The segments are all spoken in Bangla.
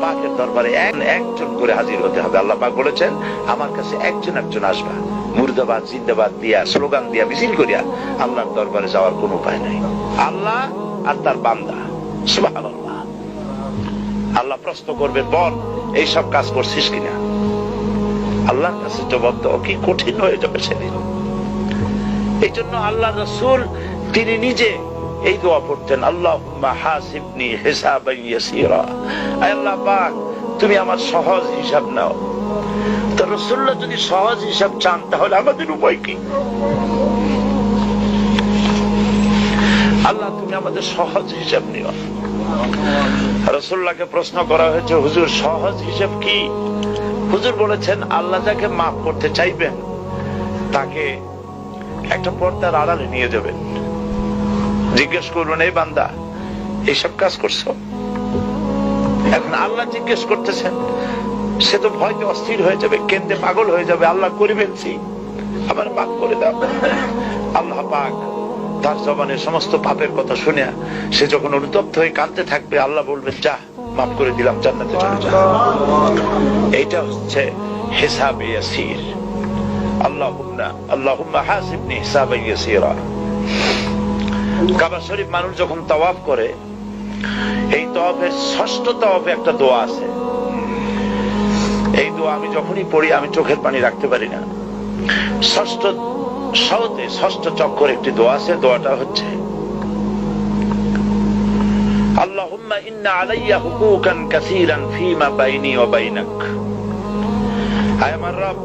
পাকের দরবারে একজন করে হাজির হতে হবে। আল্লাহ পাক বলেছেন আমার কাছে একজন একজন আসবা, মুর্দাবাদ জিন্দাবাদ দিয়া স্লোগান দিয়া মিছিল করিয়া আল্লাহর দরবারে যাওয়ার কোন উপায় নাই। আল্লাহ আর তার বান্দা, সুবহানাল্লাহ। আল্লাহ প্রশ্ন করবেন, বল এইসব কাজ করছিস কিনা? আল্লাহর কাছে জবাব দেওয়া কি কঠিন হয়ে যাবে সেদিন। এই জন্য আল্লাহ রাসূল তিনি নিজে এই দোয়া পড়তেন, আল্লাহুম্মা হাসিবনি হিসাবান ইয়াসীরা। আল্লাহ পাক তুমি আমার সহজ হিসাব নাও। তো রাসূলুল্লাহ যদি সহজ হিসাব চান তাহলে আমাদের উপায় কি? আল্লাহ তুমি আমাদের সহজ হিসাব নিও। রাসূলুল্লাহকে প্রশ্ন করা হয়েছে, হুজুর সহজ হিসাব কি? হুজুর বলেছেন আল্লাহ যাকে মাফ করতে চাইবেন তাকে একটা পর্দার আড়ালে নিয়ে যাবেন, জিজ্ঞেস করবেন, এই বান্দা এইসব কাজ করছো? এখন আল্লাহ জিজ্ঞেস করতেছেন, সে তো ভয়তে অস্থির হয়ে যাবে, কেঁদে পাগল হয়ে যাবে, আল্লাহ করে ফেলছি, আবার মাফ করে দাও। আল্লাহ পাক তার জবানের সমস্ত পাপের কথা শুনে সে যখন অনুতপ্ত হয়ে কাঁদতে থাকবে, আল্লাহ বলবেন যা মাফ করে দিলাম, জান্নাতে চলে যা। এইটা হচ্ছে হিসাবে ইয়াসির। আল্লাহুম্মা হাসিবনি হিসাবান ইয়াসীরা। কাবা শরীফ মানুষ যখন তাওয়াফ করে, এই তাওয়াফের ষষ্ঠ তাওয়াফে একটা দোয়া আছে। এই দোয়া আমি যখনই পড়ি আমি চোখের পানি রাখতে পারি না। ষষ্ঠ চক্কর একটি দোয়া আছে, দোয়াটা হচ্ছে আল্লাহুম্মা ইন্না আলাইয়া হুকুকান কাসীরান ফীমা বাইনি ওয়া বাইনাক। আয় আমার রব,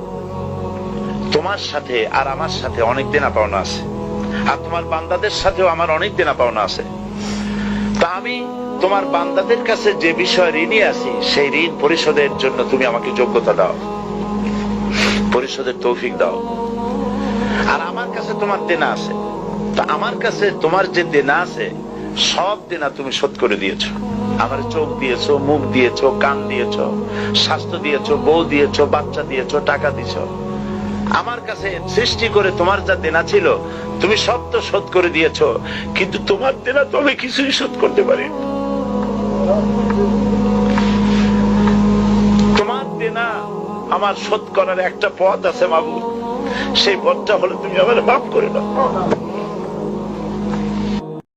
তোমার সাথে আর আমার সাথে অনেক দেনা পাওনা আছে, আর তোমার বান্দাদের সাথেও আমার অনেক দেনা পাওনা আছে। তা আমি তোমার বান্দাদের কাছে যে বিষয় ঋণী আছি সেই ঋণ পরিশোধের জন্য তুমি আমাকে যোগ্যতা দাও, পরিশোধের তৌফিক দাও। আর আমার কাছে তোমার দেনা আছে, তা আমার কাছে তোমার যে দেনা আছে সব দেনা তুমি শোধ করে দিয়েছো। আমার চোখ দিয়েছো, মুখ দিয়েছো, কান দিয়েছো, স্বাস্থ্য দিয়েছো, বউ দিয়েছো, বাচ্চা দিয়েছো, টাকা দিয়েছো। আমার কাছে সৃষ্টি করে তোমার যা দেনা ছিল তুমি সব তো শোধ করে দিয়েছো, কিন্তু তোমার দেনা তো আমি কিছুই শোধ করতে পারি। তোমার দেনা আমার শোধ করার একটা পথ আছে মাবুদ, সেই পথটা হলো তুমি আমার মাফ করে দাও।